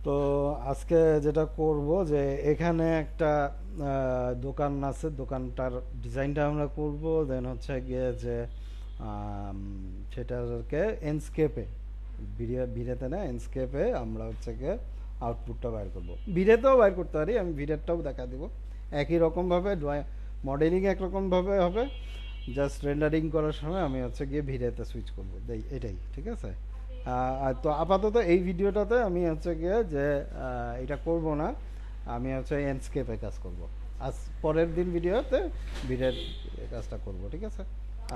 তো আজকে যেটা করব যে এখানে একটা দোকান আছে, দোকানটার ডিজাইনটা আমরা করব। দেন হচ্ছে গিয়ে যে আম, সেটাকে এনস্কেপে, ভিড়েতে না এনস্কেপে আমরা হচ্ছে গিয়ে আউটপুটটা বাইর করব। ভিড়েতেও বাইর করতে পারি, আমি ভিড়েরটাও দেখা দিব। একই রকমভাবে মডেলিং একরকমভাবে হবে, জাস্ট রেন্ডারিং করার সময় আমি হচ্ছে গিয়ে ভিড়েতে সুইচ করবো, এটাই ঠিক আছে। আর তো আপাতত এই ভিডিওটাতে আমি হচ্ছে গিয়ে যে এটা করব না, আমি হচ্ছে এন্ডস্কেপে কাজ করব। আজ পরের দিন ভিডিওতে ভিডিওর কাজটা করব, ঠিক আছে।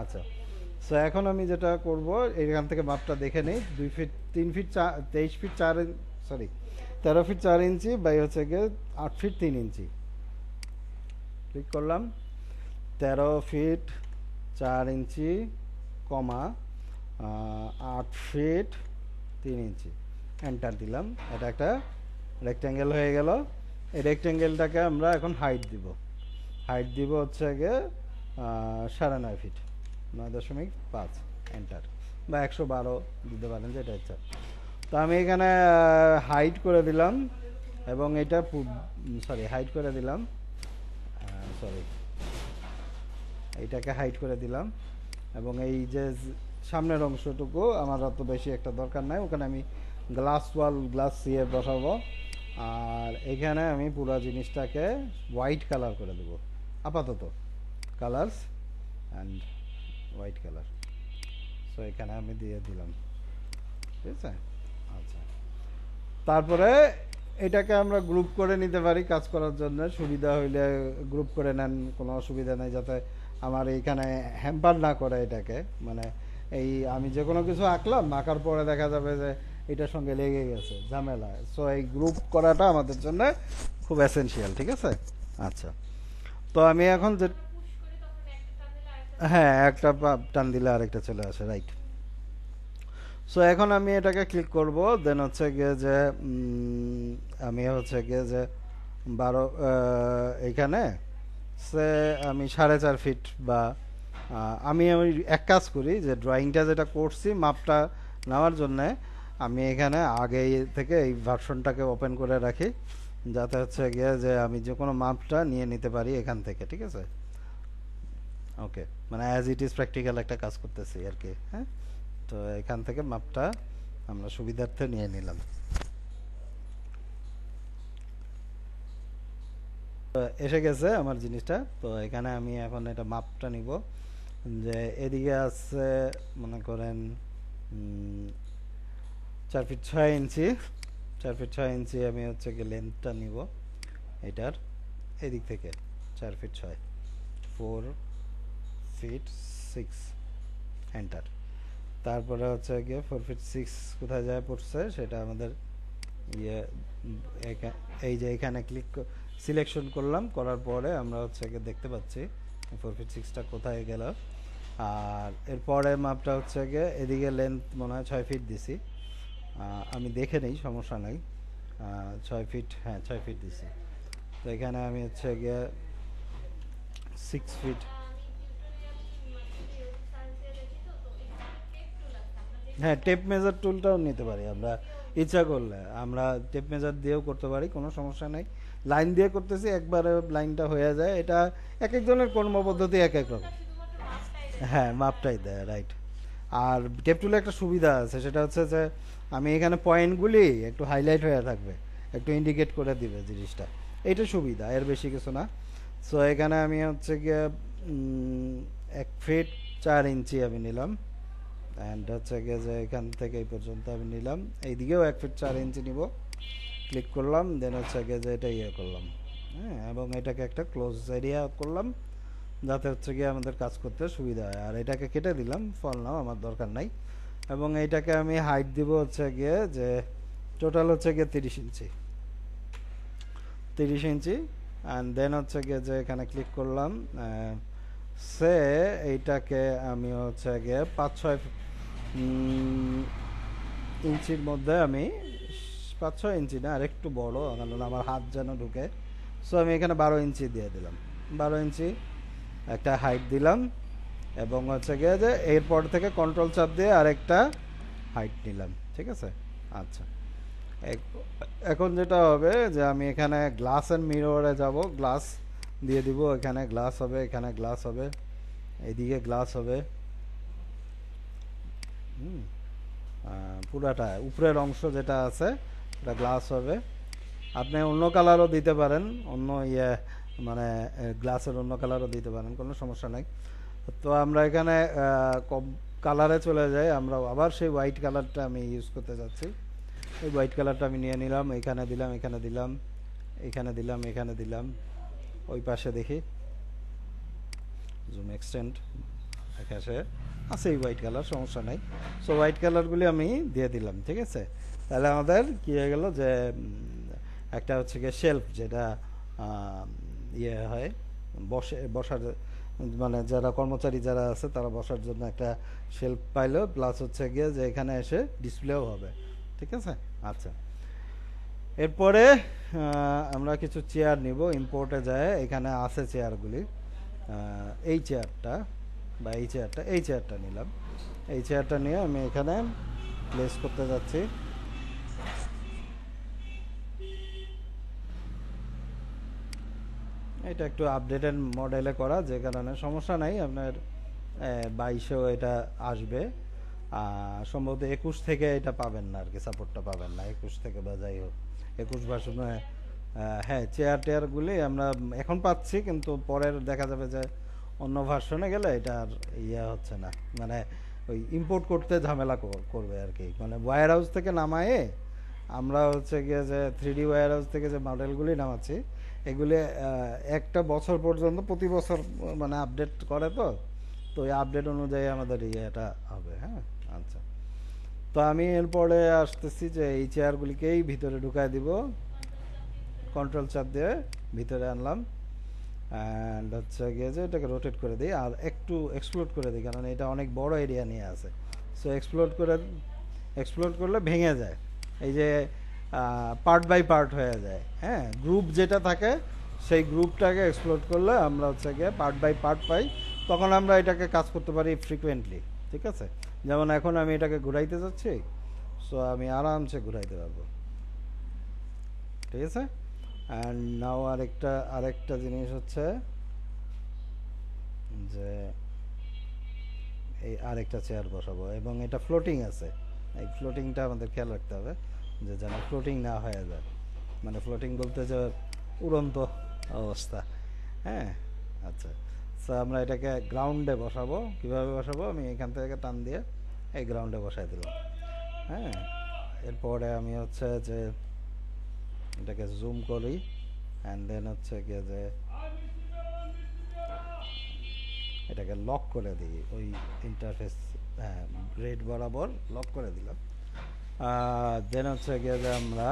আচ্ছা, সো এখন আমি যেটা করব, এখান থেকে মাপটা দেখে নেই। 2 feet 3 feet 23 feet 4, sorry 13 feet 4 inch by হচ্ছে গিয়ে 8 ফিট 3 ইঞ্চি। ক্লিক করলাম, 13 feet 4 inch comma 8 feet 3 inch, enter দিলাম। এটা একটা রেক্ট্যাঙ্গেল হয়ে গেল। এই রেক্ট্যাঙ্গেলটাকে আমরা এখন হাইট দিব। হাইট দিব হচ্ছে গিয়ে 9.5 ফিট, 9.5, এন্টার। বা 112 দিতে পারেন, যেটা ইচ্ছা। তো আমি এখানে হাইট করে দিলাম, এবং এটা সরি হাইট করে দিলাম, সরি এইটাকে হাইট করে দিলাম। এবং এই যে সামনের অংশটুকু আমার অত বেশি একটা দরকার নাই, ওখানে আমি গ্লাস ওয়াল, গ্লাস সিয়ে বসাবো। আর এখানে আমি পুরো জিনিসটাকে হোয়াইট কালার করে দেবো আপাতত। Colours and white colour, so এখানে আমি দিয়ে দিলাম, ঠিক আছে। আচ্ছা, তারপরে এটাকে আমরা গ্রুপ করে নিতে পারি কাজ করার জন্য। সুবিধা হইলে গ্রুপ করে নেন, কোনো অসুবিধা নেই, যাতে আমার এইখানে হ্যাম্পার না করে এটাকে। মানে এই আমি যে কোনো কিছু আঁকলাম, আঁকার পরে দেখা যাবে যে এটার সঙ্গে লেগে গেছে, ঝামেলা। সো এই গ্রুপ করাটা আমাদের জন্য খুব এসেনশিয়াল, ঠিক আছে। আচ্ছা, তো আমি এখন যে, হ্যাঁ, একটা টান দিলে আরেকটা চলে আসে, রাইট। সো এখন আমি এটাকে ক্লিক করব। দেন হচ্ছে গিয়ে যে আমি হচ্ছে গিয়ে যে 12, এইখানে সে আমি 4.5 ফিট বা আমি ওই এক কাজ করি, যে ড্রয়িংটা যেটা করছি মাপটা নেওয়ার জন্যে, আমি এখানে আগে থেকে এই ভার্সনটাকে ওপেন করে রাখি, যাতে হচ্ছে গিয়ে যে আমি যে কোনো মাপটা নিয়ে নিতে পারি এখান থেকে, ঠিক আছে। ওকে, মানে অ্যাজ ইট ইজ প্র্যাকটিক্যাল একটা কাজ করতেছি আর কি, হ্যাঁ। তো এখান থেকে মাপটা আমরা সুবিধার্থে নিয়ে নিলাম। তো এসে গেছে আমার জিনিসটা। তো এখানে আমি এখন এটা মাপটা নিব, যে এদিকে আছে মনে করেন 4 ফিট 6 ইঞ্চি। 4 ফিট 6 ইঞ্চি আমি হচ্ছে কি লেন্থটা নিব এটার, এদিক থেকে 4 ফিট 6, 4 ফিট 6, এন্টার। তারপরে হচ্ছে গিয়ে 4 ফিট 6 কোথায় যায় পড়ছে সেটা আমাদের ইয়ে, এই যে এখানে ক্লিক সিলেকশন করলাম, করার পরে আমরা হচ্ছে গিয়ে দেখতে পাচ্ছি 4 ফিট 6টা কোথায় গেল। আর এরপরে মাপটা হচ্ছে গিয়ে এদিকে লেন্থ মনে হয় 6 ফিট দিছি, আমি দেখে নেই, সমস্যা নাই। 6 ফিট, হ্যাঁ 6 ফিট দিছি। তো এখানে আমি হচ্ছে গিয়ে 6 ফিট, হ্যাঁ টেপ মেজার টুলটাও নিতে পারি আমরা, ইচ্ছা করলে আমরা টেপ মেজার দিয়েও করতে পারি, কোনো সমস্যা নেই। লাইন দিয়ে করতেছি, একবারে লাইনটা হয়ে যায়। এটা এক একজনের কর্ম পদ্ধতি এক এক রকম। হ্যাঁ, মাপটাই দেয়, রাইট। আর টেপ টুলে একটা সুবিধা আছে, সেটা হচ্ছে যে আমি এখানে পয়েন্টগুলি একটু হাইলাইট হয়ে থাকবে, একটু ইন্ডিকেট করে দিবে জিনিসটা। এইটা সুবিধা, এর বেশি কিছু না। সো এখানে আমি হচ্ছে গিয়ে 1 ফিট 4 ইঞ্চি আমি নিলাম। অ্যান্ড হচ্ছে গিয়ে যে এখান থেকে এই পর্যন্ত আমি নিলাম, এইদিকেও 1 ফিট 4 ইঞ্চি নিব। ক্লিক করলাম, দেন হচ্ছে গিয়ে যে এটা ইয়ে করলাম, হ্যাঁ, এবং এটাকে একটা ক্লোজ এরিয়া করলাম, যাতে হচ্ছে গিয়ে আমাদের কাজ করতে সুবিধা হয়। আর এটাকে কেটে দিলাম, ফল নাও আমার দরকার নাই। এবং এইটাকে আমি হাইট দিব হচ্ছে গিয়ে যে টোটাল হচ্ছে গিয়ে 30 ইঞ্চি, 30 ইঞ্চি। অ্যান্ড দেন হচ্ছে গিয়ে যে এখানে ক্লিক করলাম, সে এইটাকে আমি হচ্ছে গিয়ে 5-6 ইঞ্চির মধ্যে আমি, 5-6 ইঞ্চি না, আর একটু বড়, কারণ আমার হাত যেন ঢুকে। সো আমি এখানে 12 ইঞ্চি দিয়ে দিলাম, 12 ইঞ্চি একটা হাইট দিলাম। এবং হচ্ছে গিয়ে যে এরপর থেকে কন্ট্রোল চাপ দিয়ে আরেকটা হাইট নিলাম, ঠিক আছে। আচ্ছা, এক- এখন যেটা হবে যে আমি এখানে গ্লাস এন্ড মিররে যাব, গ্লাস দিয়ে দিব, এখানে গ্লাস হবে, এখানে গ্লাস হবে, এইদিকে গ্লাস হবে। হুম, পুরাটা উপরের অংশ যেটা আছে এটা গ্লাস হবে। আপনি অন্য কালারও দিতে পারেন, অন্য ইয়ে মানে গ্লাসের অন্য কালারও দিতে পারেন, কোনো সমস্যা নাই। তো আমরা এখানে কালারে চলে যাই, আমরা আবার সেই হোয়াইট কালারটা আমি ইউজ করতে যাচ্ছি। এই হোয়াইট কালারটা আমি নিয়ে নিলাম, এখানে দিলাম, এখানে দিলাম, এখানে দিলাম, এখানে দিলাম। ওই পাশে দেখি জুম এক্সটেন্ড আকাশে আছে এই হোয়াইট কালার, সমস্যা নাই। সো হোয়াইট কালারগুলি আমি দিয়ে দিলাম, ঠিক আছে। তাহলে আমাদের কি হয়ে গেল যে একটা হচ্ছে গিয়ে শেলফ, যেটা ইয়ে হয় বসার, মানে যারা কর্মচারী যারা আছে তারা বসার জন্য একটা শেলফ পাইলো, প্লাস হচ্ছে গিয়ে যে এখানে এসে ডিসপ্লেও হবে, ঠিক আছে। আচ্ছা, এরপরে আমরা কিছু চেয়ার নিব, ইম্পোর্টে যায়, এখানে আছে চেয়ারগুলি। এই চেয়ারটা বা এই চেয়ারটা নিলাম। এই চেয়ারটা নিয়ে আমি এখানে প্লেস করতে যাচ্ছি। এটা একটু আপডেটেড মডেলে করা, যে কারণে সমস্যা নাই, আপনার 22-এও এটা আসবে। সম্ভবত 21 থেকে এটা পাবেন না আর কি, সাপোর্টটা পাবেন না 21 থেকে, বা যাই হোক 21 ভার্সনে। হ্যাঁ, চেয়ারগুলি আমরা এখন পাচ্ছি, কিন্তু পরের দেখা যাবে যে অন্য ভার্সনে গেলে এটা আর ইয়ে হচ্ছে না, মানে ওই ইম্পোর্ট করতে ঝামেলা করবে আর কি। মানে ওয়্যার হাউস থেকে নামায়ে আমরা হচ্ছে গিয়ে যে 3D ওয়্যার হাউস থেকে যে মডেলগুলি নামাচ্ছি, এগুলি একটা বছর পর্যন্ত প্রতি বছর মানে আপডেট করে। তো তো এই আপডেট অনুযায়ী আমাদের ইয়েটা হবে। হ্যাঁ, আচ্ছা। তো আমি এরপরে আসতেছি যে এই চেয়ারগুলিকেই ভিতরে ঢুকায় দিব, কন্ট্রোল চাপ দিয়ে ভিতরে আনলাম, অ্যান্ড হচ্ছে গিয়ে যে এটাকে রোটেট করে দিই আর একটু এক্সপ্লোড করে দিই, কারণ এটা অনেক বড় এরিয়া নিয়ে আছে। সো এক্সপ্লোড করলে ভেঙে যায়, এই যে পার্ট বাই পার্ট হয়ে যায়। হ্যাঁ, গ্রুপ যেটা থাকে সেই গ্রুপটাকে এক্সপ্লোড করলে আমরা হচ্ছে গিয়ে পার্ট বাই পার্ট পাই, তখন আমরা এটাকে কাজ করতে পারি ফ্রিকুয়েন্টলি, ঠিক আছে। যেমন এখন আমি এটাকে ঘুরাইতে যাচ্ছি, সো আমি আরামসে ঘুরাইতে পারবো, ঠিক আছে। অ্যান্ড নাও আরেকটা জিনিস হচ্ছে যে এই আরেকটা চেয়ার বসাবো, এবং এটা ফ্লোটিং আছে। এই ফ্লোটিংটা আমাদের খেয়াল রাখতে হবে যে যেন ফ্লোটিং না হয়ে যায়, মানে ফ্লোটিং বলতে যে উড়ন্ত অবস্থা। হ্যাঁ, আচ্ছা। সো আমরা এটাকে গ্রাউন্ডে বসাবো। কিভাবে বসাবো, আমি এখান থেকে টান দিয়ে এই গ্রাউন্ডে বসাই দিলাম। হ্যাঁ, এরপরে আমি হচ্ছে যে এটাকে জুম করি, অ্যান্ড দেন হচ্ছে গিয়ে যে এটাকে লক করে দিই ওই ইন্টারফেস, হ্যাঁ, রেড বরাবর লক করে দিলাম। দেন হচ্ছে গিয়ে যে আমরা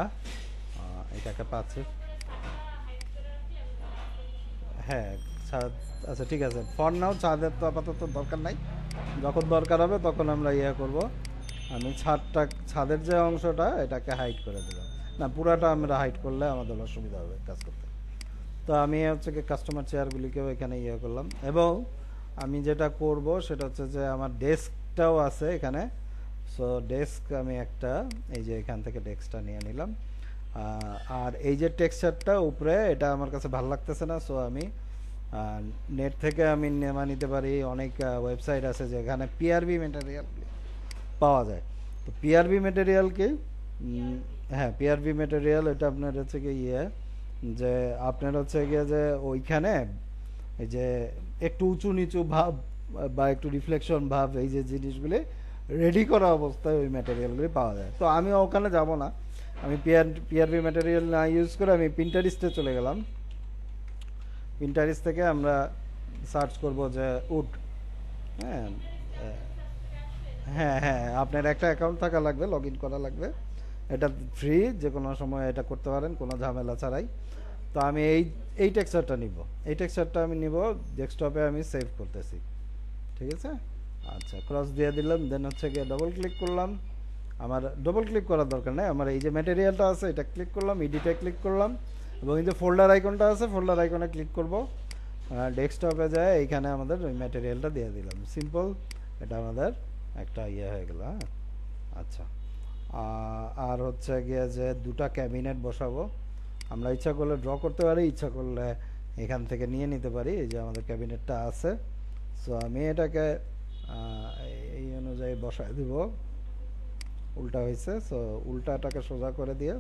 এটাকে পাচ্ছি। হ্যাঁ, ছাদ, আচ্ছা ঠিক আছে, ফর নাও ছাদের তো আপাতত দরকার নাই, যখন দরকার হবে তখন আমরা ইয়ে করব। আমি ছাদের যে অংশটা এটাকে হাইড করে দিলাম, না পুরাটা আমরা হাইড করলে আমাদের অসুবিধা হবে কাজ করতে। তো আমি হচ্ছে কি কাস্টমার চেয়ারগুলিকেও এখানে ইয়ে করলাম, এবং আমি যেটা করব সেটা হচ্ছে যে আমার ডেস্কটাও আছে এখানে। সো ডেস্ক আমি একটা, এই যে এখান থেকে ডেস্কটা নিয়ে নিলাম। আর এই যে টেক্সচারটা উপরে, এটা আমার কাছে ভালো লাগতেছে না, সো আমি নেট থেকে আমি নেওয়া নিতে পারি। অনেক ওয়েবসাইট আছে যেখানে পিআরবি ম্যাটেরিয়াল পাওয়া যায়। তো পিআরবি ম্যাটেরিয়াল কি, হ্যাঁ পিআরবি ম্যাটেরিয়াল, এটা আপনার হচ্ছে কি ইয়ে, যে আপনার হচ্ছে গিয়ে যে ওইখানে এই যে একটু উঁচু নিচু ভাব বা একটু রিফ্লেকশন ভাব, এই যে জিনিসগুলি রেডি করা অবস্থায় ওই ম্যাটেরিয়ালগুলি পাওয়া যায়। তো আমি ওখানে যাব না, আমি পিআরবি ম্যাটেরিয়াল না ইউজ করে আমি পিন্টারেস্টে চলে গেলাম। পিন্টারেস্ট থেকে আমরা সার্চ করব যে উড। হ্যাঁ, হ্যাঁ, হ্যাঁ, আপনার একটা অ্যাকাউন্ট থাকা লাগবে, লগ ইন করা লাগবে। এটা ফ্রি, যে কোনো সময় এটা করতে পারেন কোনো ঝামেলা ছাড়াই। তো আমি এই টেক্সচারটা নিব, এই টেক্সচারটা আমি নিব, ডেস্কটপে আমি সেভ করতেছি, ঠিক আছে। আচ্ছা, ক্রস দিয়ে দিলাম, দেন হচ্ছে গিয়ে ডবল ক্লিক করলাম। আমার ডবল ক্লিক করার দরকার নেই, আমার এই যে ম্যাটেরিয়ালটা আছে এটা ক্লিক করলাম, এডিটে ক্লিক করলাম, এবং এই যে ফোল্ডার আইকনটা আছে ফোল্ডার আইকনে ক্লিক করব। ডেস্কটপে যায় এইখানে আমাদের ওই ম্যাটেরিয়ালটা দিয়ে দিলাম, সিম্পল। এটা আমাদের একটা ইয়ে হয়ে গেল। হ্যাঁ, আচ্ছা। আর হচ্ছে গিয়ে যে দুটা ক্যাবিনেট বসাবো। আমরা ইচ্ছা করলে ড্র করতে পারি, ইচ্ছা করলে এখান থেকে নিয়ে নিতে পারি। এই যে আমাদের ক্যাবিনেটটা আছে, সো আমি এটাকে এই অনুযায়ী বসায় দিব। উল্টা হয়েছে, সো উল্টাটাকে সোজা করে দিয়ে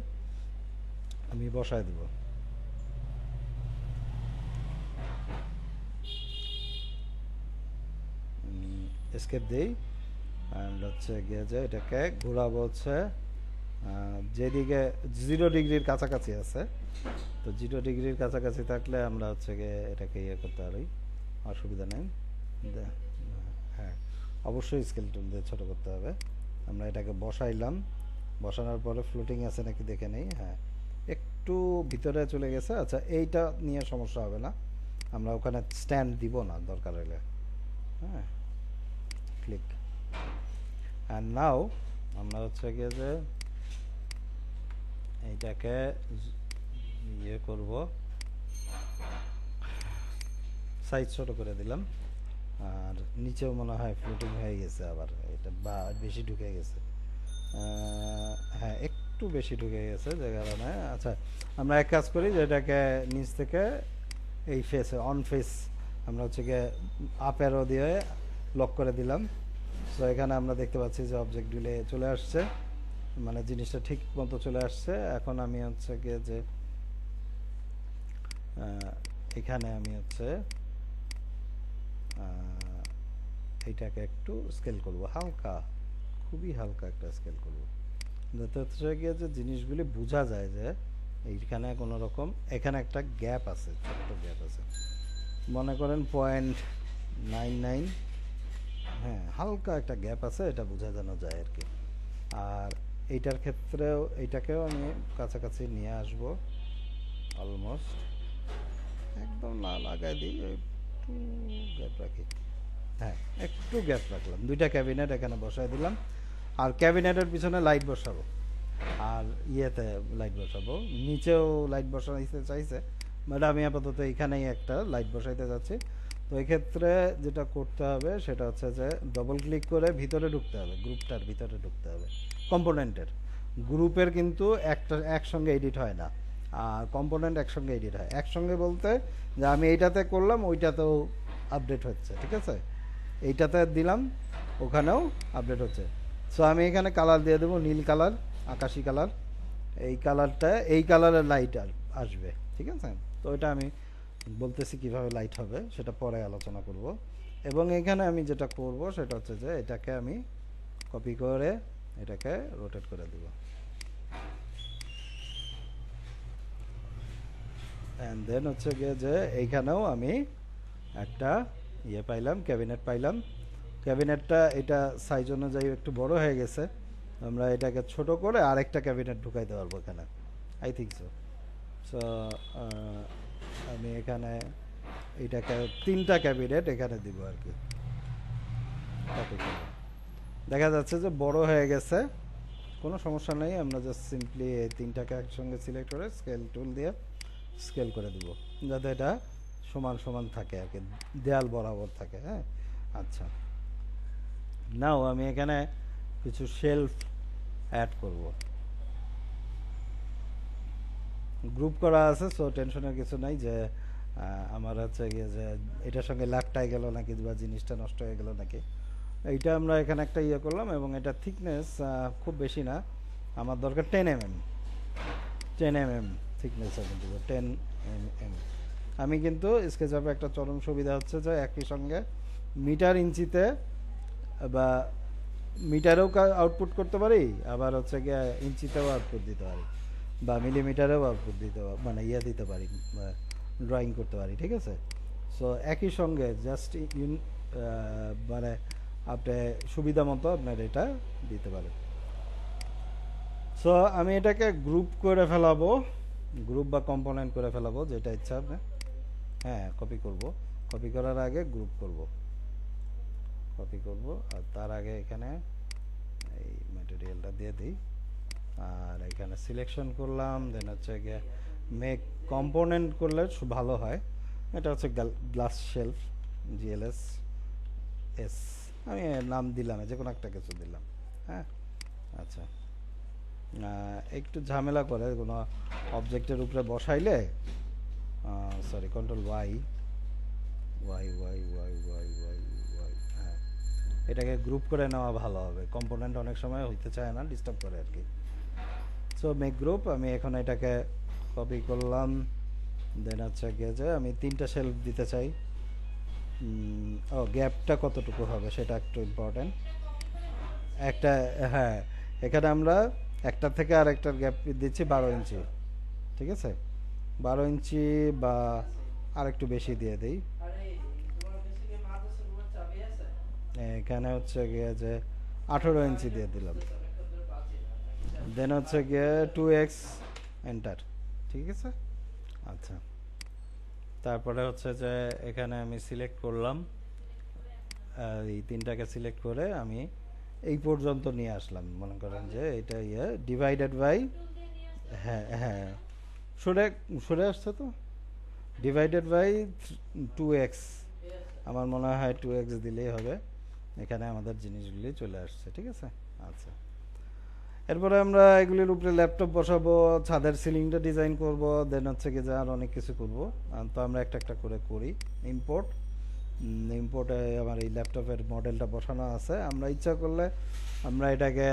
আমি বসায় দিব। এস্কেপ দেই অ্যান্ড হচ্ছে গিয়ে যে এটাকে ঘোরাবো হচ্ছে যেদিকে 0 ডিগ্রির কাছাকাছি আছে। তো 0 ডিগ্রির কাছাকাছি থাকলে আমরা হচ্ছে গিয়ে এটাকে ইয়ে করতে পারি, অসুবিধা নেই। হ্যাঁ, অবশ্যই স্কেল টুল দিয়ে ছোটো করতে হবে। আমরা এটাকে বসাইলাম, বসানোর পরে ফ্লোটিং আছে নাকি দেখে নেই। হ্যাঁ, একটু ভিতরে চলে গেছে। আচ্ছা, এইটা নিয়ে সমস্যা হবে না, আমরা ওখানে স্ট্যান্ড দিব না দরকার হলে। হ্যাঁ, ক্লিক অ্যান্ড নাও আমরা হচ্ছে গিয়ে যে এইটাকে ইয়ে করব, সাইজ ছোট করে দিলাম। আর নিচেও মনে হয় ফ্লোটিং হয়ে গেছে, আবার এটা বা বেশি ঢুকে গেছে। হ্যাঁ, একটু বেশি ঢুকে গেছে যে কারণে। আচ্ছা, আমরা এক কাজ করি যে এটাকে নিচ থেকে এই ফেসে অন ফেস আমরা হচ্ছে গিয়ে আপ অ্যারো দিয়ে লক করে দিলাম। সো এখানে আমরা দেখতে পাচ্ছি যে অবজেক্টগুলি চলে আসছে, মানে জিনিসটা ঠিক মতো চলে আসছে। এখন আমি হচ্ছে গিয়ে যে এখানে আমি হচ্ছে এইটাকে একটু স্কেল করব, হালকা, খুবই হালকা একটা স্কেল করব, যাতে হচ্ছে গিয়ে যে জিনিসগুলি বোঝা যায় যে এইখানে কোনো রকম, এখানে একটা গ্যাপ আছে, ছোট্ট গ্যাপ আছে, মনে করেন 0.99। হ্যাঁ, হালকা একটা গ্যাপ আছে, এটা বোঝা যেন যায় আর কি। আর এইটার ক্ষেত্রেও এইটাকেও আমি কাছাকাছি নিয়ে আসব, অলমোস্ট একদম না লাগাই দিই, একটু গ্যাপ রাখি। হ্যাঁ, একটু গ্যাপ রাখলাম, দুইটা ক্যাবিনেট এখানে বসাই দিলাম। আর ক্যাবিনেটের পিছনে লাইট বসাবো, আর ইয়েতে লাইট বসাবো, নিচেও লাইট বসাইতে চাইছে, বাট আমি আপাতত এইখানেই একটা লাইট বসাইতে যাচ্ছি। তো এই ক্ষেত্রে যেটা করতে হবে সেটা হচ্ছে যে ডবল ক্লিক করে ভিতরে ঢুকতে হবে, গ্রুপটার ভিতরে ঢুকতে হবে। কম্পোনেন্টের গ্রুপের কিন্তু একটা একসঙ্গে এডিট হয় না, আর কম্পোনেন্ট একসঙ্গে এডিট হয়। একসঙ্গে বলতে যে আমি এইটাতে করলাম ওইটাতেও আপডেট হচ্ছে, ঠিক আছে, এইটাতে দিলাম ওখানেও আপডেট হচ্ছে। সো আমি এখানে কালার দিয়ে দেবো নীল কালার, আকাশি কালার। এই কালারটা, এই কালারের লাইট আসবে, ঠিক আছে। তো এটা আমি বলতেছি কিভাবে লাইট হবে, সেটা পরে আলোচনা করব। এবং এখানে আমি যেটা করব সেটা হচ্ছে যে এটাকে আমি কপি করে এটাকে রোটেট করে দেব, অ্যান্ড দেন হচ্ছে গিয়ে যে এইখানেও আমি একটা ইয়ে পাইলাম, ক্যাবিনেট পাইলাম। ক্যাবিনেটটা এটা সাইজ অনুযায়ী একটু বড় হয়ে গেছে, আমরা এটাকে ছোট করে আরেকটা ক্যাবিনেট ঢুকাইতে পারবো এখানে, আই থিঙ্ক সো। সো আমি এখানে এটাকে 3টা ক্যাবিনেট এখানে দিব আর কি। দেখা যাচ্ছে যে বড় হয়ে গেছে, কোনো সমস্যা নেই। আমরা জাস্ট সিম্পলি এই 3টাকে একসঙ্গে সিলেক্ট করে স্কেল টুল দিয়ে স্কেল করে দিব, যাতে এটা সমান সমান থাকে আর কি, দেয়াল বরাবর থাকে। হ্যাঁ, আচ্ছা, নাও আমি এখানে কিছু শেলফ অ্যাড করব। গ্রুপ করা আছে, সো টেনশনের কিছু নাই যে আমার হচ্ছে গিয়ে যে এটার সঙ্গে লাটটাই গেল নাকি বা জিনিসটা নষ্ট হয়ে গেল নাকি। এইটা আমরা এখানে একটা ইয়ে করলাম, এবং এটা থিকনেস খুব বেশি না, আমার দরকার 10 mm, 10 mm থিকনেস আমি দেবো, 10 mm। আমি কিন্তু স্কেচআপে একটা চরম সুবিধা হচ্ছে যে একই সঙ্গে মিটার ইঞ্চিতে বা মিটারেও আউটপুট করতে পারি, আবার হচ্ছে গিয়ে ইঞ্চিতেও আউটপুট দিতে পারি, বা মিলিমিটারেও আউটপুট দিতে পারি, মানে ইয়ে দিতে পারি, ড্রয়িং করতে পারি, ঠিক আছে। সো একই সঙ্গে জাস্ট মানে আপনি সুবিধা মতো আপনার এটা দিতে পারেন। সো আমি এটাকে গ্রুপ করে ফেলাবো, গ্রুপ বা কম্পোনেন্ট করে ফেলাবো, যেটা ইচ্ছা আপনি। হ্যাঁ, কপি করব, কপি করার আগে গ্রুপ করব, কপি করব, আর তার আগে এখানে এই ম্যাটেরিয়ালটা দিয়ে দিই, আর এখানে সিলেকশন করলাম, দেন হচ্ছে গিয়ে মেক কম্পোনেন্ট করলে ভালো হয়। এটা হচ্ছে গ্লাস শেলফ, GLS এস, আমি নাম দিলাম, যে কোনো একটা কিছু দিলাম। হ্যাঁ, আচ্ছা, একটু ঝামেলা করে কোনো অবজেক্টের উপরে বসাইলে। Sorry, control Y, Y Y Y Y Y Y, হ্যাঁ, এটাকে গ্রুপ করে নেওয়া ভালো হবে, কম্পোনেন্ট অনেক সময় হইতে চায় না, ডিস্টার্ব করে আর কি। সো মেক গ্রুপ, আমি এখন এটাকে কপি করলাম। দেন হচ্ছে গিয়ে যে আমি 3টা শেলফ দিতে চাই। ও, গ্যাপটা কতটুকু হবে সেটা একটু ইম্পর্টেন্ট। একটা, হ্যাঁ, এখানে আমরা একটা থেকে আরেকটার গ্যাপ দিচ্ছি 12 ইঞ্চি, ঠিক আছে? 12 ইঞ্চি বা আর একটু বেশি দিয়ে দিই। এখানে হচ্ছে গিয়ে যে 18 ইঞ্চি দিয়ে দিলাম। দেন হচ্ছে গিয়ে 2x, এন্টার, ঠিক আছে? আচ্ছা, তারপরে হচ্ছে যে এখানে আমি সিলেক্ট করলাম, এই 3টাকে সিলেক্ট করে আমি এই পর্যন্ত নিয়ে আসলাম। মনে করেন যে এটা ডিভাইডেড বাই, হ্যাঁ হ্যাঁ, সরে সরে আসছে তো, ডিভাইডেড বাই 2x। আমার মনে হয় 2x দিলেই হবে। এখানে আমাদের জিনিসগুলি চলে আসছে, ঠিক আছে? আচ্ছা, এরপরে আমরা এগুলির উপরে ল্যাপটপ বসাবো, ছাদের সিলিংটা ডিজাইন করব, দেন হচ্ছে কি যে আর অনেক কিছু করব। তো আমরা একটা একটা করে করি। ইম্পোর্ট, ইম্পোর্টে আমার এই ল্যাপটপের মডেলটা বসানো আছে। আমরা ইচ্ছা করলে আমরা এটাকে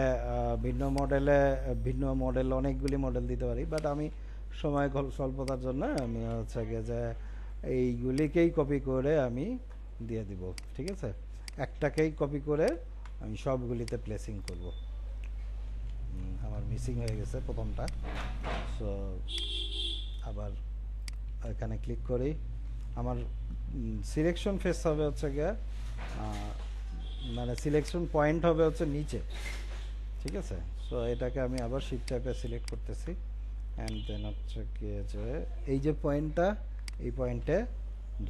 ভিন্ন মডেলে, ভিন্ন মডেল, অনেকগুলি মডেল দিতে পারি, বাট আমি সময় স্বল্পতার জন্য আমি হচ্ছে গিয়ে যে এইগুলিকেই কপি করে আমি দিয়ে দিব, ঠিক আছে? একটাকেই কপি করে আমি সবগুলিতে প্লেসিং করব। আমার মিসিং হয়ে গেছে প্রথমটা, সো আবার এখানে ক্লিক করি। আমার সিলেকশন ফেস হবে হচ্ছে গিয়ে, মানে সিলেকশন পয়েন্ট হবে হচ্ছে নিচে, ঠিক আছে? সো এটাকে আমি আবার শিফট ট্যাবে সিলেক্ট করতেছি, অ্যান্ড দেন হচ্ছে গিয়ে যে এই যে পয়েন্টটা, এই পয়েন্টে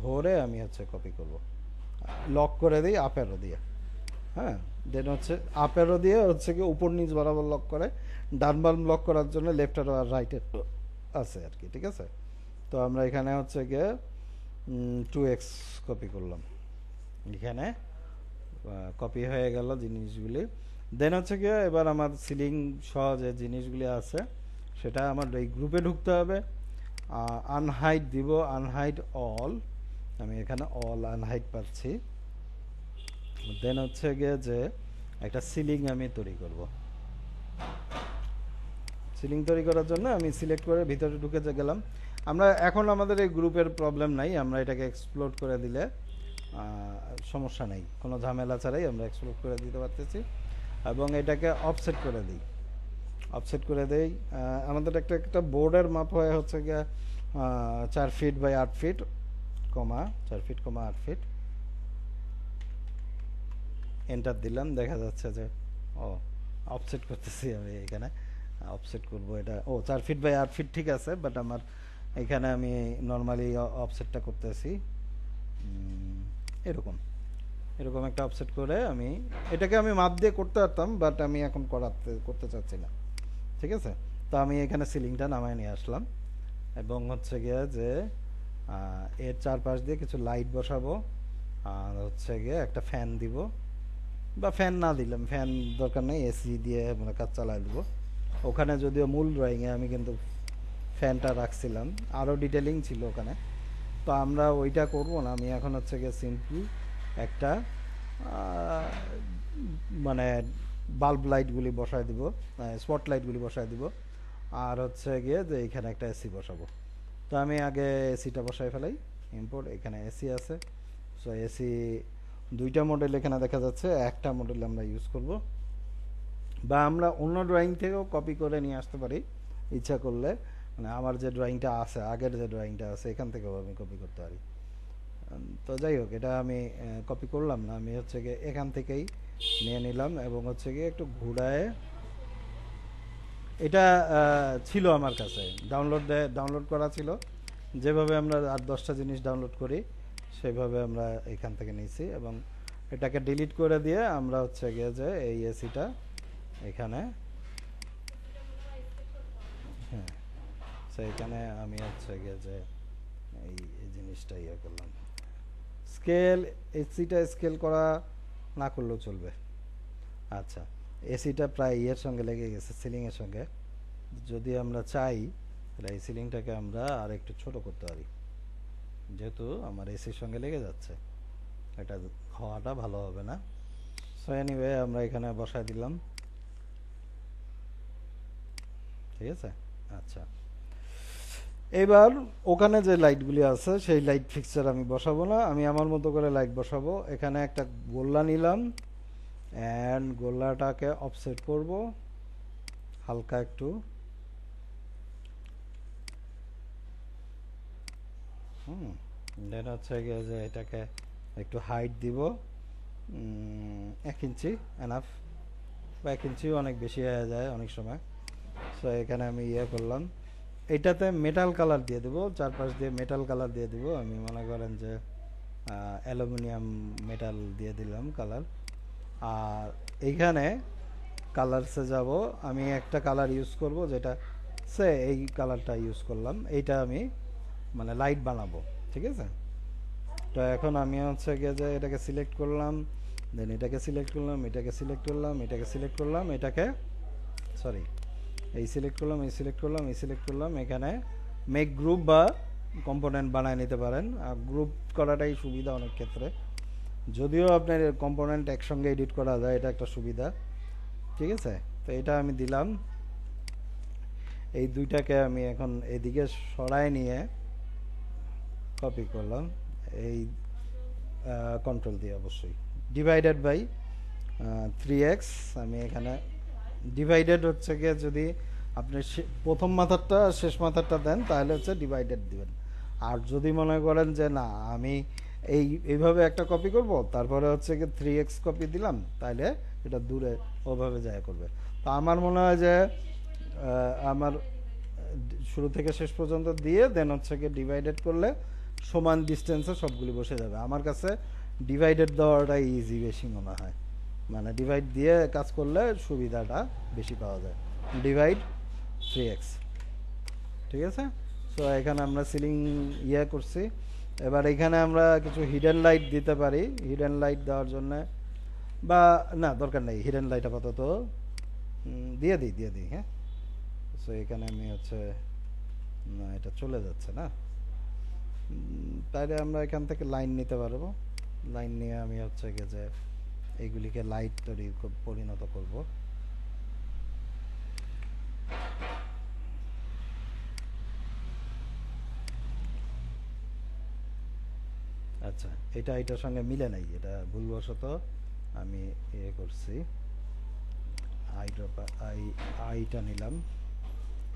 ধরে আমি হচ্ছে কপি করব, লক করে দিই আপ অ্যারো দিয়ে। হ্যাঁ, দেন হচ্ছে আপ অ্যারো দিয়ে হচ্ছে কি উপর নিচ বরাবর লক করে, ডান বাম লক করার জন্য লেফট অ্যারো আর রাইট অ্যারো আছে আর কি, ঠিক আছে? তো আমরা এখানে হচ্ছে গিয়ে 2x কপি করলাম, এখানে কপি হয়ে গেল জিনিসগুলি। দেন হচ্ছে গিয়ে এবার আমার সিলিং সহ যে জিনিসগুলি আছে সেটা আমার এই গ্রুপে ঢুকতে হবে। আনহাইড দিব, আনহাইড অল, আমি এখানে অল আনহাইড পাচ্ছি। দেন হচ্ছে গিয়ে যে একটা সিলিং আমি তৈরি করব। সিলিং তৈরি করার জন্য আমি সিলেক্ট করে ভিতরে ঢুকে গেলাম। আমরা এখন আমাদের এই গ্রুপের প্রবলেম নাই, আমরা এটাকে এক্সপ্লোর করে দিলে সমস্যা নেই, কোনো ঝামেলা ছাড়াই আমরা এক্সপ্লোর করে দিতে পারতেছি। এবং এটাকে অফসেট করে দিই, অফসেট করে দেই। আমাদের একটা একটা বোর্ডের মাপ হয় হচ্ছে গিয়ে 4 feet by 8 feet, comma 4 feet comma 8 feet. Enter দিলাম, দেখা যাচ্ছে যে ও অফসেট করতেছি আমি এখানে, অফসেট করব এটা। ও 4 ফিট বাই 8 ফিট ঠিক আছে, বাট আমার এখানে আমি নর্মালি অফসেটটা করতেছি এরকম, এরকম একটা অফসেট করে আমি এটাকে আমি মাপ দিয়ে করতে পারতাম, বাট আমি এখন করতে চাচ্ছি না, ঠিক আছে? তো আমি এখানে সিলিংটা নামায় নিয়ে আসলাম এবং হচ্ছে গিয়ে যে এর চারপাশ দিয়ে কিছু লাইট বসাবো, আর হচ্ছে গিয়ে একটা ফ্যান দিব, বা ফ্যান না দিলাম, ফ্যান দরকার নেই, এসি দিয়ে মানে কাজ চালাই দেবো। ওখানে যদিও মূল ড্রয়িংয়ে আমি কিন্তু ফ্যানটা রাখছিলাম, আরও ডিটেলিং ছিল ওখানে, তো আমরা ওইটা করব না। আমি এখন হচ্ছে গিয়ে সিম্পল একটা মানে বাল্ব লাইটগুলি বসায় দিব, স্পট লাইটগুলি বসায় দিব, আর হচ্ছে গিয়ে যে এখানে একটা এসি বসাবো। তো আমি আগে এসিটা বসায় ফেলাই। ইম্পোর্ট, এখানে এসি আছে, সো এসি 2টা মডেল এখানে দেখা যাচ্ছে, একটা মডেল আমরা ইউজ করব, বা আমরা অন্য ড্রয়িং থেকেও কপি করে নিয়ে আসতে পারি ইচ্ছা করলে। মানে আমার যে ড্রয়িংটা আছে, আগের যে ড্রয়িংটা আছে, এখান থেকেও আমি কপি করতে পারি। তো যাই হোক, এটা আমি কপি করলাম না, আমি হচ্ছে গিয়ে এখান থেকেই নিয়ে নিলাম এবং হচ্ছে গিয়ে একটু ঘুরায়, এটা ছিল আমার কাছে ডাউনলোড করা ছিল, যেভাবে আমরা 8-10টা জিনিস ডাউনলোড করি সেভাবে আমরা এখান থেকে নিয়েছি, এবং এটাকে ডিলিট করে দিয়ে আমরা হচ্ছে গিয়ে যে এই এসিটা এখানে, হ্যাঁ, এখানে আমি হচ্ছে গিয়ে যে এই জিনিসটা ইয়ে করলাম। স্কেল, এসিটা স্কেল করা না করলেও চলবে। আচ্ছা, এসিটা প্রায় ইয়ের সঙ্গে লেগে গেছে, সিলিংয়ের সঙ্গে। যদি আমরা চাই তাহলে এই সিলিংটাকে আমরা আর একটু ছোট করতে পারি, যেহেতু আমার এসির সঙ্গে লেগে যাচ্ছে, এটা হওয়াটা ভালো হবে না। সো এনিওয়ে আমরা এখানে বসায় দিলাম, ঠিক আছে। আচ্ছা, এবার ওখানে যে লাইটগুলি আছে সেই লাইট ফিক্সচার আমি বসাবো না, আমি আমার মতো করে লাইট বসাবো। এখানে একটা গোল্লা নিলাম অ্যান্ড গোল্লাটাকে অফসেট করব হালকা একটু, দেন হচ্ছে গিয়ে যে এটাকে একটু হাইট দিব 1 ইঞ্চি এনাফ, বা 1 ইঞ্চিও অনেক বেশি হয়ে যায় অনেক সময়। সো এখানে আমি ইয়ে করলাম, এটাতে মেটাল কালার দিয়ে দেবো, চারপাশ দিয়ে মেটাল কালার দিয়ে দিব। আমি মনে করেন যে অ্যালুমিনিয়াম মেটাল দিয়ে দিলাম কালার। আর এইখানে কালারসে যাব, আমি একটা কালার ইউজ করব, যেটা সে এই কালারটা ইউজ করলাম, এইটা আমি মানে লাইট বানাবো, ঠিক আছে। তো এখন আমি হচ্ছে গিয়ে যে এটাকে সিলেক্ট করলাম, দেন এটাকে সিলেক্ট করলাম, এটাকে সিলেক্ট করলাম, এটাকে সিলেক্ট করলাম, এটাকে সরি এই সিলেক্ট করলাম, এই সিলেক্ট করলাম, এই সিলেক্ট করলাম। এখানে মেক গ্রুপ বা কম্পোনেন্ট বানায় নিতে পারেন, গ্রুপ করাটাই সুবিধা অনেক ক্ষেত্রে, যদিও আপনার কম্পোনেন্ট একসঙ্গে এডিট করা যায়, এটা একটা সুবিধা, ঠিক আছে। তো এটা আমি দিলাম, এই দুইটাকে আমি এখন এদিকে সরায় নিয়ে কপি করলাম, এই কন্ট্রোল দিয়ে অবশ্যই, ডিভাইডেড বাই 3x। আমি এখানে ডিভাইডেড হচ্ছে গিয়ে যদি আপনি প্রথম মাথারটা শেষ মাথারটা দেন তাহলে হচ্ছে ডিভাইডেড দিবেন। আর যদি মনে করেন যে না আমি এইভাবে একটা কপি করব, তারপরে হচ্ছে গিয়ে 3x কপি দিলাম, তাহলে এটা দূরে ওভাবে যায় করবে। তো আমার মনে হয় যে আমার শুরু থেকে শেষ পর্যন্ত দিয়ে দেন হচ্ছে গিয়ে ডিভাইডেড করলে সমান ডিস্টেন্সে সবগুলি বসে যাবে। আমার কাছে ডিভাইডেড দেওয়াটাই ইজি বেশি মনে হয়, মানে ডিভাইড দিয়ে কাজ করলে সুবিধাটা বেশি পাওয়া যায়। ডিভাইড 3x, ঠিক আছে। সো এখানে আমরা সিলিং ইয়ে করছি। এবার এখানে আমরা কিছু হিডেন লাইট দিতে পারি, হিডেন লাইট দেওয়ার জন্য, বা না দরকার নেই হিডেন লাইট আপাতত দিয়ে দিই হ্যাঁ। সো এখানে আমি হচ্ছে না এটা চলে যাচ্ছে না, তাইলে আমরা এখান থেকে লাইন নিতে পারবো, লাইন নিয়ে আমি হচ্ছে গিয়ে যে এইগুলিকে লাইট তৈরি পরিণত করব। আচ্ছা, এটা এটার সঙ্গে মিলে নাই, এটা ভুলবশত আমি ইয়ে করছি, আইটা নিলাম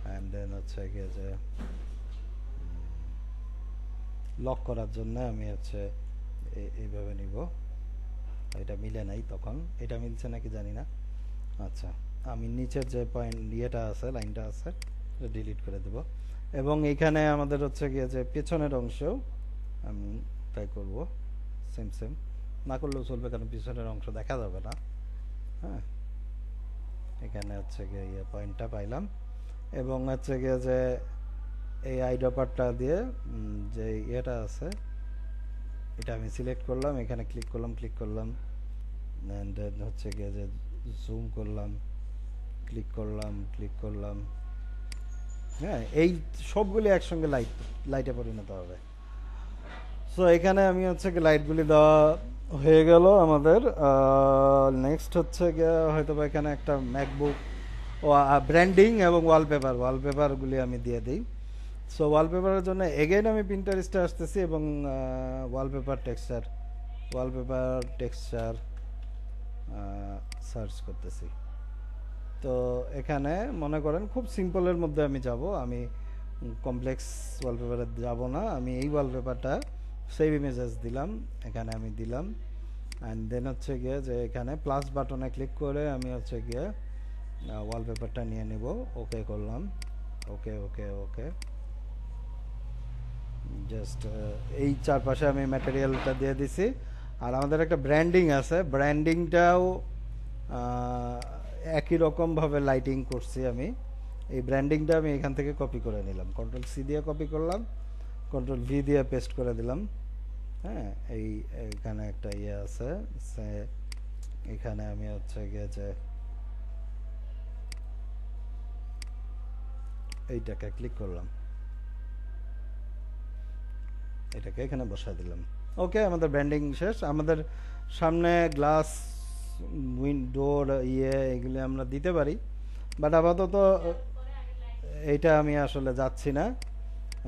অ্যান্ড দেন হচ্ছে গিয়ে যে লক করার জন্য আমি হচ্ছে এইভাবে নিব, এটা মিলে নাই, তখন এটা মিলছে নাকি জানি না। আচ্ছা, আমি নিচের যে পয়েন্ট ইয়েটা আছে লাইনটা আছে ডিলিট করে দেব, এবং এইখানে আমাদের হচ্ছে গিয়ে যে পেছনের অংশেও আমি ট্রাই করব সেম না করলেও চলবে, কারণ পিছনের অংশ দেখা যাবে না। হ্যাঁ, এখানে হচ্ছে গিয়ে ইয়ে পয়েন্টটা পাইলাম, এবং হচ্ছে গিয়ে যে এই আইড্রপারটা দিয়ে যে ইয়েটা আছে এটা আমি সিলেক্ট করলাম, এখানে ক্লিক করলাম অ্যান্ড হচ্ছে গিয়ে যে জুম করলাম, ক্লিক করলাম, হ্যাঁ এই সবগুলি একসঙ্গে লাইটে পরিণত হবে। সো এখানে আমি হচ্ছে কি লাইটগুলি দেওয়া হয়ে গেল আমাদের। নেক্সট হচ্ছে গিয়ে হয়তো বা এখানে একটা ম্যাকবুক ও ব্র্যান্ডিং এবং ওয়ালপেপারগুলি আমি দিয়ে দিই। সো ওয়ালপেপারের জন্য এগেইন আমি পিন্টারেস্টে আসতেছি এবং ওয়ালপেপার টেক্সচার সার্চ করতেছি। তো এখানে মনে করেন খুব সিম্পলের মধ্যে আমি যাব, আমি কমপ্লেক্স ওয়ালপেপারে যাব না, আমি এই ওয়ালপেপারটা সেভ ইমেজেস দিলাম, এখানে আমি দিলাম অ্যান্ড দেন হচ্ছে গিয়ে যে এখানে প্লাস বাটনে ক্লিক করে আমি হচ্ছে গিয়ে ওয়ালপেপারটা নিয়ে নিব, ওকে করলাম, ওকে জাস্ট এই চারপাশে আমি ম্যাটেরিয়ালটা দিয়ে দিছি। আর আমাদের একটা ব্র্যান্ডিং আছে, ব্র্যান্ডিংটাও একই রকমভাবে লাইটিং করছি আমি, এই ব্র্যান্ডিংটা আমি এখান থেকে কপি করে নিলাম, কন্ট্রোল সি দিয়ে কপি করলাম, কন্ট্রোল ভি দিয়ে পেস্ট করে দিলাম। হ্যাঁ, এখানে একটা ইয়ে আছে, এখানে আমি হচ্ছে গিয়ে যে এইটাকে ক্লিক করলাম, এটাকে এখানে বসায় দিলাম। ওকে, আমাদের ব্র্যান্ডিং শেষ। আমাদের সামনে গ্লাস, উইন্ডোর এগুলি আমরা দিতে পারি, বাট আপাতত এইটা আমি আসলে যাচ্ছি না।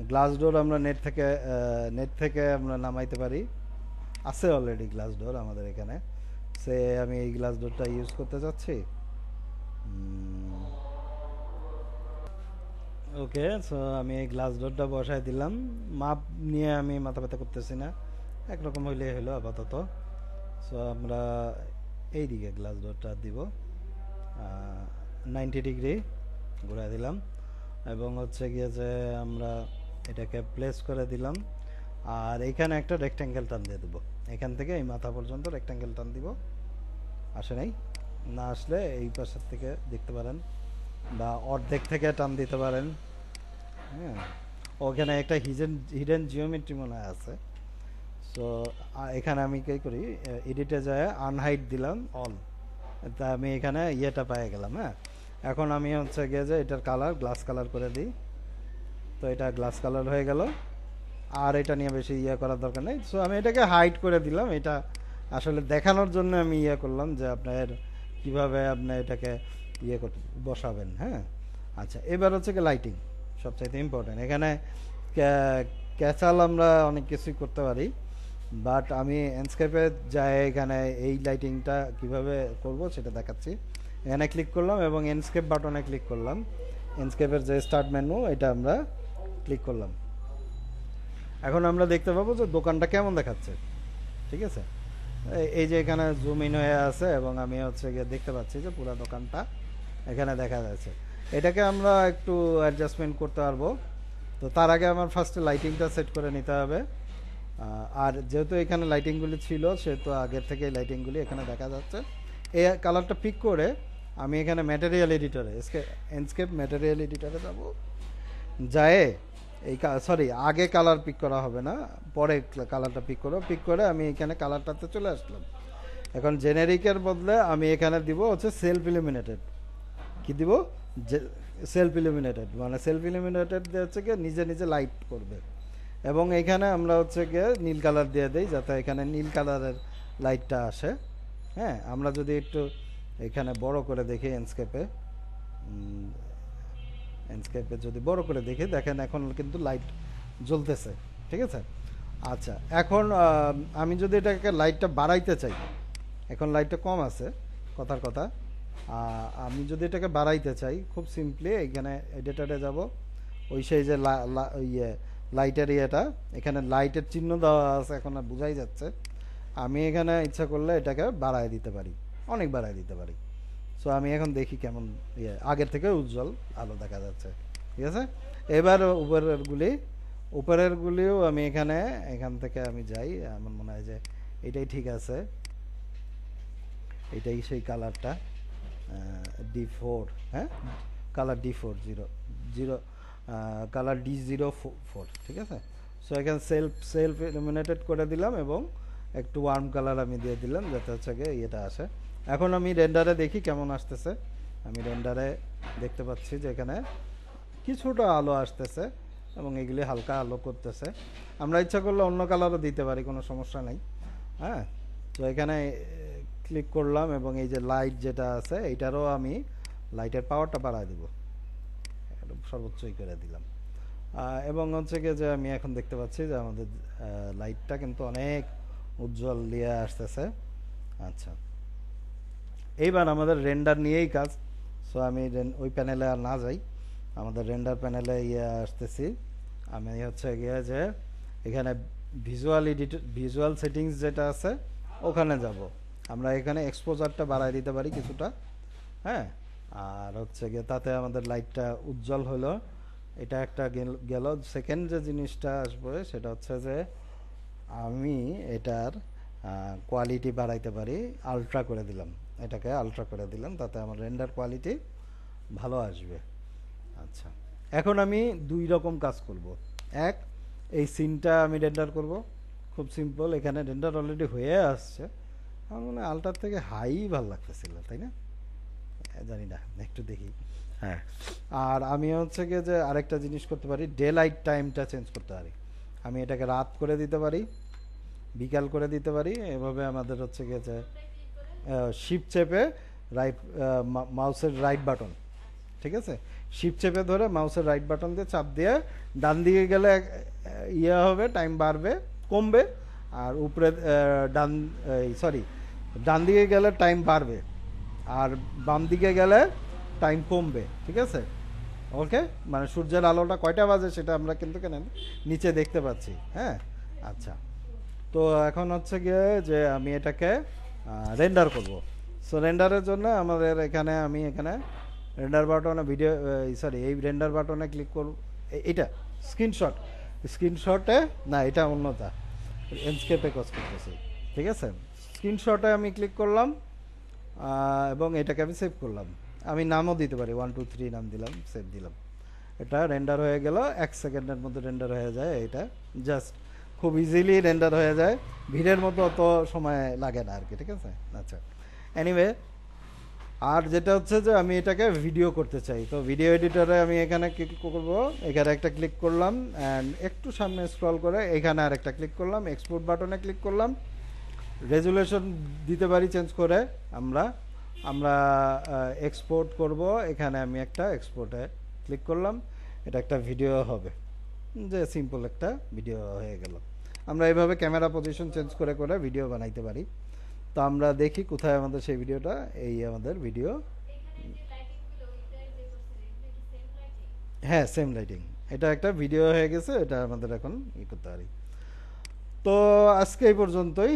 গ্লাস ডোর আমরা নেট থেকে আমরা নামাইতে পারি, আছে অলরেডি গ্লাস ডোর আমাদের এখানে। সে আমি এই গ্লাস ডোরটা ইউজ করতে চাচ্ছি। ওকে, সো আমি এই গ্লাস ডোরটা বসাই দিলাম। মাপ নিয়ে আমি মাথা ব্যথা করতেছি না, একরকম হইলে হলো আপাতত। সো আমরা এই দিকে গ্লাস ডোরটা দিব, 90 ডিগ্রি ঘুরাই দিলাম, এবং হচ্ছে গিয়ে যে আমরা এটাকে প্লেস করে দিলাম। আর এখানে একটা রেক্ট্যাঙ্গেল টান দিয়ে দেবো, এখান থেকে এই মাথা পর্যন্ত রেক্ট্যাঙ্গেল টান দিব। আসে নাই, না আসলে এই পাশের থেকে দেখতে পারেন, বা অর্ধেক থেকে টান দিতে পারেন। হ্যাঁ, ওখানে একটা হিডেন জিওমেট্রি মনে হয় আছে। সো এখানে আমি কী করি, এডিটে যায় আনহাইড দিলাম অল, তা আমি এখানে ইয়েটা পেয়ে গেলাম। হ্যাঁ, এখন আমি হচ্ছে গিয়ে যে এটার কালার গ্লাস কালার করে দিই, তো এটা গ্লাস কালার হয়ে গেল। আর এটা নিয়ে বেশি করার দরকার নেই। সো আমি এটাকে হাইড করে দিলাম। এটা আসলে দেখানোর জন্য আমি করলাম যে আপনার কিভাবে আপনি এটাকে বসাবেন। হ্যাঁ, আচ্ছা, এবার হচ্ছে কি লাইটিং সবচাইতে ইম্পর্টেন্ট। এখানে ক্যাচাল আমরা অনেক কিছুই করতে পারি, বাট আমি এন্ডস্কেপে যাই, এখানে এই লাইটিংটা কিভাবে করব সেটা দেখাচ্ছি। এখানে ক্লিক করলাম এবং এন্ডস্কেপ বাটনে ক্লিক করলাম। এন্ডস্কেপের যে স্টার্ট মেনু, এটা আমরা ক্লিক করলাম। এখন আমরা দেখতে পাবো যে দোকানটা কেমন দেখাচ্ছে। ঠিক আছে, এই যে এখানে জুম ইন হয়ে আছে, এবং আমি হচ্ছে গিয়ে দেখতে পাচ্ছি যে পুরো দোকানটা এখানে দেখা যাচ্ছে। এটাকে আমরা একটু অ্যাডজাস্টমেন্ট করতে পারবো। তো তার আগে আমার ফার্স্টে লাইটিংটা সেট করে নিতে হবে। আর যেহেতু এখানে লাইটিংগুলি ছিল, সেহেতু আগের থেকে লাইটিংগুলি এখানে দেখা যাচ্ছে। এই কালারটা পিক করে আমি এখানে ম্যাটেরিয়াল এডিটরে, এন্ডস্কেপ ম্যাটেরিয়াল এডিটরে যাব। যায় এই সরি, আগে কালার পিক করা হবে না, পরে কালারটা পিক করে আমি এখানে কালারটাতে চলে আসলাম। এখন জেনেরিকের বদলে আমি এখানে দিব হচ্ছে সেলফ ইলুমিনেটেড। কি দিব? সেলফ ইলুমিনেটেড, মানে সেলফ ইলুমিনেটেড দিয়ে হচ্ছে গিয়ে নিজে নিজে লাইট করবে। এবং এখানে আমরা হচ্ছে গিয়ে নীল কালার দিয়ে দিই, যাতে এখানে নীল কালারের লাইটটা আসে। হ্যাঁ, আমরা যদি একটু এখানে বড় করে দেখি এন্ডস্কেপে যদি বড় করে দেখি, দেখেন এখন কিন্তু লাইট জ্বলতেছে। ঠিক আছে, আচ্ছা, এখন আমি যদি এটাকে লাইটটা বাড়াইতে চাই, এখন লাইটটা কম আছে কথার কথা। আমি যদি এটাকে বাড়াইতে চাই, খুব সিম্পলি এখানে এডিটরে যাব, ওই সেই যে লাইটের ইয়েটা, এখানে লাইটের চিহ্ন দেওয়া আছে, এখন বোঝাই যাচ্ছে। আমি এখানে ইচ্ছা করলে এটাকে বাড়ায় দিতে পারি, অনেক বাড়ায় দিতে পারি। সো আমি এখন দেখি কেমন আগের থেকে উজ্জ্বল আলো দেখা যাচ্ছে। ঠিক আছে, এবার উপরেরগুলিও আমি এখান থেকে আমি যাই, আমার মনে হয় যে এটাই ঠিক আছে। এটাই সেই কালারটা, D4। হ্যাঁ, কালার D4 কালার D04। ঠিক আছে, সো এখানে সেলফ ইলুমিনেটেড করে দিলাম, এবং একটু ওয়ার্ম কালার আমি দিয়ে দিলাম, যাতে হচ্ছে গিয়ে এটা আসে। এখন আমি রেন্ডারে দেখি কেমন আসতেছে। আমি রেন্ডারে দেখতে পাচ্ছি যে এখানে কিছুটা আলো আসতেছে, এবং এগুলি হালকা আলো করতেছে। আমরা ইচ্ছা করলে অন্য কালারও দিতে পারি, কোনো সমস্যা নেই। হ্যাঁ, তো এখানে ক্লিক করলাম, এবং এই যে লাইট যেটা আছে, এইটারও আমি লাইটের পাওয়ারটা বাড়ায় দিব, সর্বোচ্চই করে দিলাম। এবং হচ্ছে গিয়ে যে আমি এখন দেখতে পাচ্ছি যে আমাদের লাইটটা কিন্তু অনেক উজ্জ্বল দিয়ে আসতেছে। আচ্ছা, এইবার আমাদের রেন্ডার নিয়েই কাজ। সো আমি ওই প্যানেলে আর না যাই, আমাদের রেন্ডার প্যানেলে আসতেছি। আমি হচ্ছে গিয়ে যে এখানে ভিজুয়াল সেটিংস যেটা আছে ওখানে যাব। আমরা এখানে এক্সপোজারটা বাড়ায় দিতে পারি কিছুটা। হ্যাঁ, আর হচ্ছে গিয়ে তাতে আমাদের লাইটটা উজ্জ্বল হলো। এটা একটা গেল। সেকেন্ড যে জিনিসটা আসবে সেটা হচ্ছে যে আমি এটার কোয়ালিটি বাড়াইতে পারি, আলট্রা করে দিলাম, এটাকে আলট্রা করে দিলাম, তাতে আমার রেন্ডার কোয়ালিটি ভালো আসবে। আচ্ছা, এখন আমি দুই রকম কাজ করব। এক, এই সিনটা আমি রেন্ডার করব, খুব সিম্পল। এখানে রেন্ডার অলরেডি হয়ে আসছে, আমার মনে হয় আলট্রার থেকে হাই ভালো লাগতেছিল, তাই না? জানি না, একটু দেখি। হ্যাঁ, আর আমি হচ্ছে গিয়ে যে আরেকটা জিনিস করতে পারি, ডে লাইট টাইমটা চেঞ্জ করতে পারি। আমি এটাকে রাত করে দিতে পারি, বিকাল করে দিতে পারি। এভাবে আমাদের হচ্ছে গিয়ে যে শিফট চেপে রাইট, মাউসের রাইট বাটন, ঠিক আছে, শিফট চেপে ধরে মাউসের রাইট বাটন দিয়ে চাপ দিয়ে ডান দিকে গেলে ইয়ে হবে, টাইম বাড়বে কমবে, আর উপরে ডান, সরি, ডান দিকে গেলে টাইম বাড়বে, আর বাম দিকে গেলে টাইম কমবে, ঠিক আছে। ওকে, মানে সূর্যের আলোটা কয়টা বাজে সেটা আমরা কিন্তু কেন নিচে দেখতে পাচ্ছি। হ্যাঁ, আচ্ছা। তো এখন হচ্ছে গিয়ে যে আমি এটাকে রেন্ডার করব। সো রেন্ডারের জন্য আমাদের এখানে, আমি এখানে রেন্ডার বাটনে ভিডিও, সরি, এই রেন্ডার বাটনে ক্লিক করব। এটা স্ক্রিনশট, স্ক্রিনশটে না, এটা অন্যটা, এনস্কেপে কাজ করতেছি, ঠিক আছে। স্ক্রিনশটে আমি ক্লিক করলাম, এবং এটাকে আমি সেভ করলাম। আমি নামও দিতে পারি, 1 2 3 নাম দিলাম, সেভ দিলাম। এটা রেন্ডার হয়ে গেল, 1 সেকেন্ডের মধ্যে রেন্ডার হয়ে যায়। এটা জাস্ট খুব ইজিলি রেন্ডার হয়ে যায়, ভিড়ের মতো অত সময় লাগে না আর কি, ঠিক আছে। আচ্ছা, এনিওয়ে, আর যেটা হচ্ছে যে আমি এটাকে ভিডিও করতে চাই, তো ভিডিও এডিটরে আমি এখানে ক্লিক করব, এখানে একটা ক্লিক করলাম, অ্যান্ড একটু সামনে স্ক্রল করে এখানে আর একটা ক্লিক করলাম, এক্সপোর্ট বাটনে ক্লিক করলাম। রেজুলেশন দিতে পারি চেঞ্জ করে, আমরা আমরা এক্সপোর্ট করব, এখানে আমি একটা এক্সপোর্টে ক্লিক করলাম, এটা একটা ভিডিও হবে, যে সিম্পল একটা ভিডিও হয়ে গেল। আমরা এইভাবে ক্যামেরা পজিশন চেঞ্জ করে করে ভিডিও বানাইতে পারি। তো আমরা দেখি কোথায় আমাদের সেই ভিডিওটা, এই আমাদের ভিডিও। হ্যাঁ, সেম লাইটিং, এটা একটা ভিডিও হয়ে গেছে, এটা আমাদের এখন ই করতে পারি। তো আজকে এই পর্যন্তই।